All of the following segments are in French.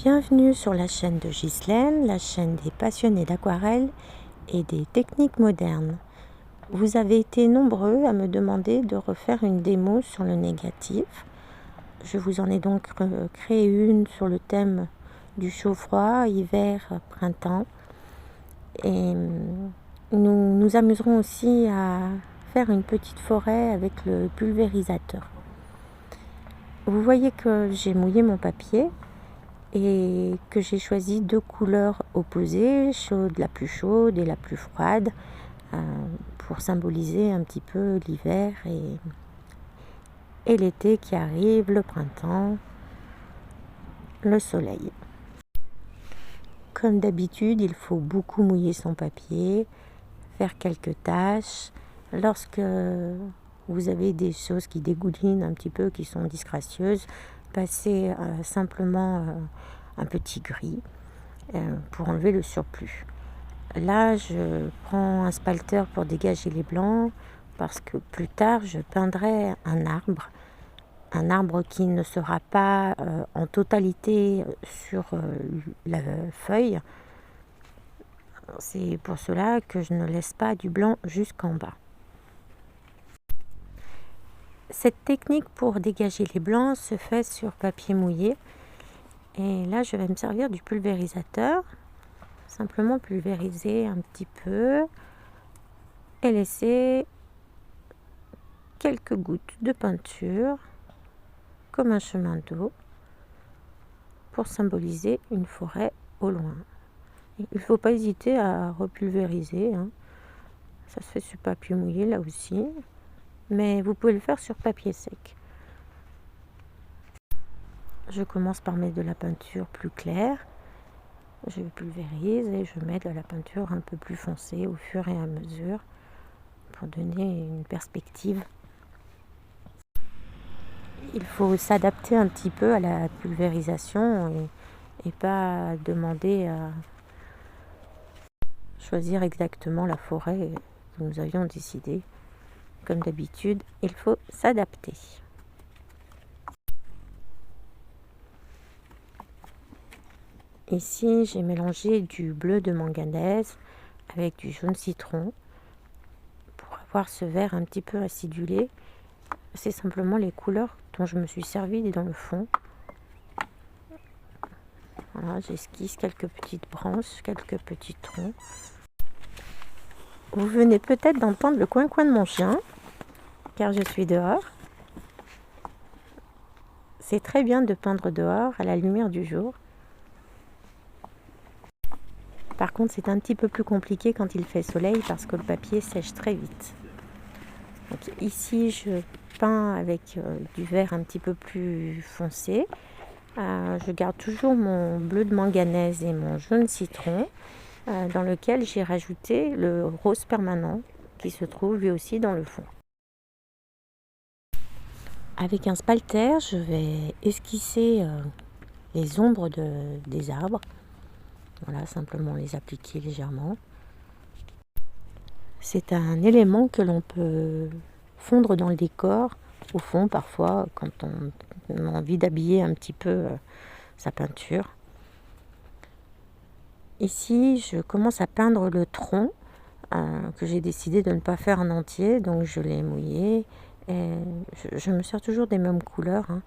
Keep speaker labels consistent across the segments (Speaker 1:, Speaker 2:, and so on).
Speaker 1: Bienvenue sur la chaîne de Ghislaine, la chaîne des passionnés d'aquarelle et des techniques modernes. Vous avez été nombreux à me demander de refaire une démo sur le négatif. Je vous en ai donc créé une sur le thème du chaud-froid, hiver, printemps. Et nous nous amuserons aussi à faire une petite forêt avec le pulvérisateur. Vous voyez que j'ai mouillé mon papier et que j'ai choisi deux couleurs opposées, la plus chaude et la plus froide, pour symboliser un petit peu l'hiver et l'été qui arrive, le printemps, le soleil. Comme d'habitude, il faut beaucoup mouiller son papier, faire quelques taches. Lorsque vous avez des choses qui dégoulinent un petit peu, qui sont disgracieuses, passez simplement un petit gris pour enlever le surplus. Là, je prends un spalter pour dégager les blancs parce que plus tard, je peindrai un arbre qui ne sera pas en totalité sur la feuille. C'est pour cela que je ne laisse pas du blanc jusqu'en bas. Cette technique pour dégager les blancs se fait sur papier mouillé. Et là, je vais me servir du pulvérisateur. Simplement pulvériser un petit peu et laisser quelques gouttes de peinture comme un chemin d'eau pour symboliser une forêt au loin. Il ne faut pas hésiter à repulvériser, hein. Ça se fait sur papier mouillé là aussi, mais vous pouvez le faire sur papier sec. Je commence par mettre de la peinture plus claire. Je pulvérise et je mets de la peinture un peu plus foncée au fur et à mesure pour donner une perspective. Il faut s'adapter un petit peu à la pulvérisation et pas demander à choisir exactement la forêt que nous avions décidé. Comme d'habitude, il faut s'adapter. Ici, j'ai mélangé du bleu de manganèse avec du jaune citron pour avoir ce vert un petit peu acidulé. C'est simplement les couleurs dont je me suis servi dans le fond. Voilà, j'esquisse quelques petites branches, quelques petits troncs. Vous venez peut-être d'entendre le coin-coin de mon chien, car je suis dehors. C'est très bien de peindre dehors à la lumière du jour. Par contre, c'est un petit peu plus compliqué quand il fait soleil parce que le papier sèche très vite. Donc ici, je peins avec du vert un petit peu plus foncé. Je garde toujours mon bleu de manganèse et mon jaune citron, dans lequel j'ai rajouté le rose permanent qui se trouve lui aussi dans le fond. Avec un spalter, je vais esquisser les ombres des arbres. Voilà, simplement les appliquer légèrement. C'est un élément que l'on peut fondre dans le décor, au fond parfois, quand on a envie d'habiller un petit peu sa peinture. Ici, je commence à peindre le tronc que j'ai décidé de ne pas faire en entier, donc je l'ai mouillé. Et je me sers toujours des mêmes couleurs, hein,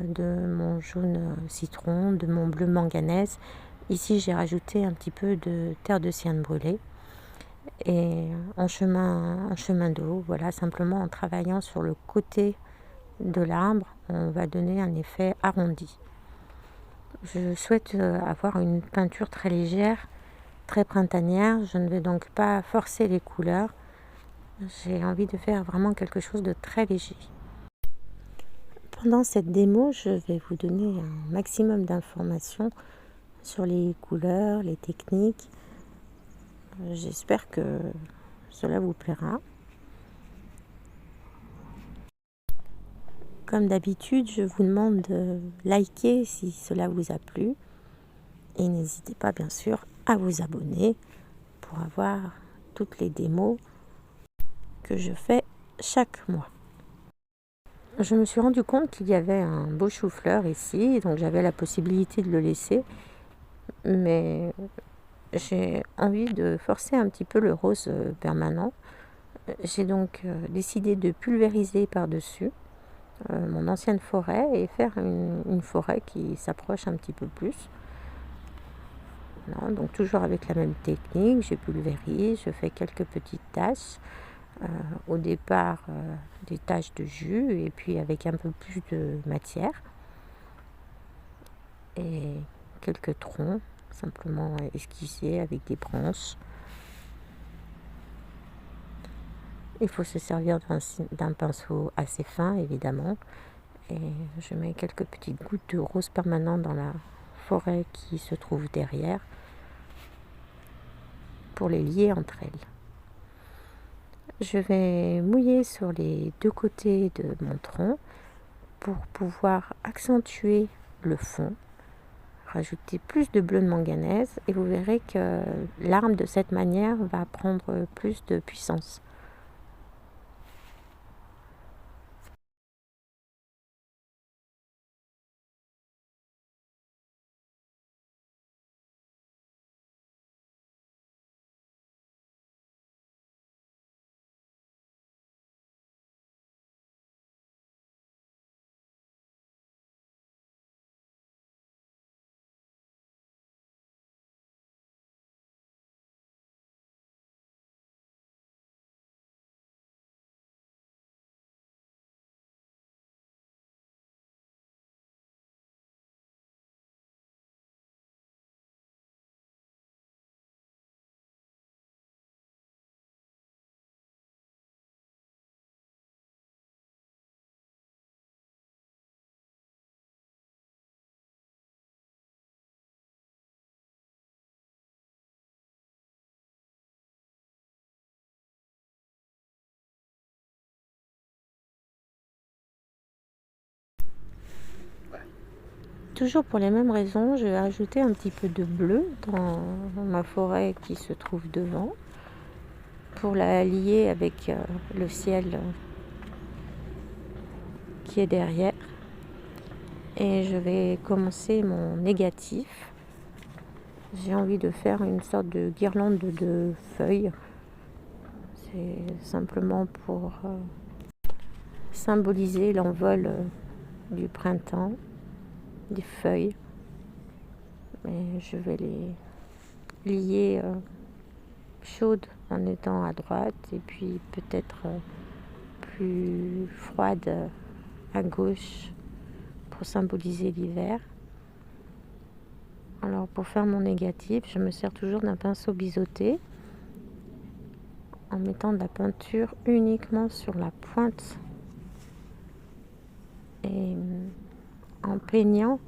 Speaker 1: de mon jaune citron, de mon bleu manganèse. Ici, j'ai rajouté un petit peu de terre de cyane brûlée et en chemin d'eau. Voilà, simplement en travaillant sur le côté de l'arbre, on va donner un effet arrondi. Je souhaite avoir une peinture très légère, très printanière. Je ne vais donc pas forcer les couleurs. J'ai envie de faire vraiment quelque chose de très léger. Pendant cette démo, je vais vous donner un maximum d'informations sur les couleurs, les techniques. J'espère que cela vous plaira. Comme d'habitude, je vous demande de liker si cela vous a plu. Et n'hésitez pas bien sûr à vous abonner pour avoir toutes les démos que je fais chaque mois. je me suis rendu compte qu'il y avait un beau chou-fleur ici, donc j'avais la possibilité de le laisser, mais j'ai envie de forcer un petit peu le rose permanent. J'ai donc décidé de pulvériser par-dessus mon ancienne forêt et faire une forêt qui s'approche un petit peu plus. Voilà, donc toujours avec la même technique, je pulvérise, je fais quelques petites taches. Au départ, des taches de jus et puis avec un peu plus de matière. Et quelques troncs simplement esquissés avec des branches. Il faut se servir d'un pinceau assez fin évidemment. Et je mets quelques petites gouttes de rose permanent dans la forêt qui se trouve derrière pour les lier entre elles. Je vais mouiller sur les deux côtés de mon tronc pour pouvoir accentuer le fond, rajouter plus de bleu de manganèse et vous verrez que l'arme de cette manière va prendre plus de puissance. Toujours pour les mêmes raisons, je vais ajouter un petit peu de bleu dans ma forêt qui se trouve devant pour la lier avec le ciel qui est derrière. Et je vais commencer mon négatif. J'ai envie de faire une sorte de guirlande de feuilles. C'est simplement pour symboliser l'envol du printemps, des feuilles. Et je vais les lier chaudes en étant à droite et puis peut-être plus froides à gauche pour symboliser l'hiver. Alors pour faire mon négatif, je me sers toujours d'un pinceau biseauté en mettant de la peinture uniquement sur la pointe et en peignant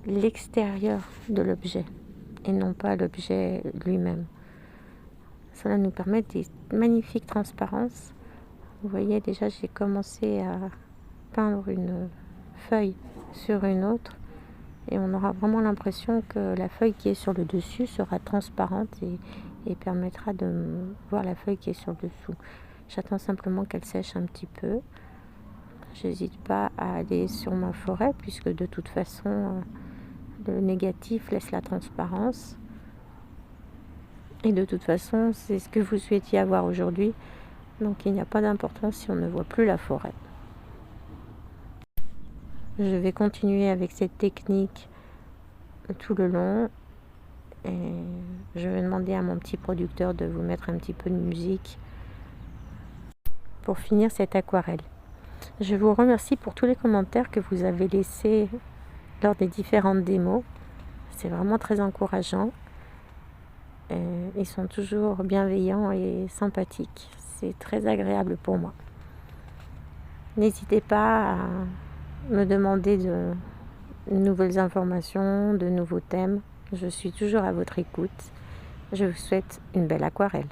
Speaker 1: l'extérieur de l'objet et non pas l'objet lui-même. Cela nous permet des magnifiques transparences. Vous voyez déjà, j'ai commencé à peindre une feuille sur une autre et on aura vraiment l'impression que la feuille qui est sur le dessus sera transparente et permettra de voir la feuille qui est sur le dessous. J'attends simplement qu'elle sèche un petit peu. J'hésite pas à aller sur ma forêt puisque de toute façon le négatif laisse la transparence et de toute façon c'est ce que vous souhaitiez avoir aujourd'hui, donc il n'y a pas d'importance si on ne voit plus la forêt. Je vais continuer avec cette technique tout le long et je vais demander à mon petit producteur de vous mettre un petit peu de musique pour finir cette aquarelle. Je vous remercie pour tous les commentaires que vous avez laissés lors des différentes démos. C'est vraiment très encourageant. Ils sont toujours bienveillants et sympathiques. C'est très agréable pour moi. N'hésitez pas à me demander de nouvelles informations, de nouveaux thèmes. Je suis toujours à votre écoute. Je vous souhaite une belle aquarelle.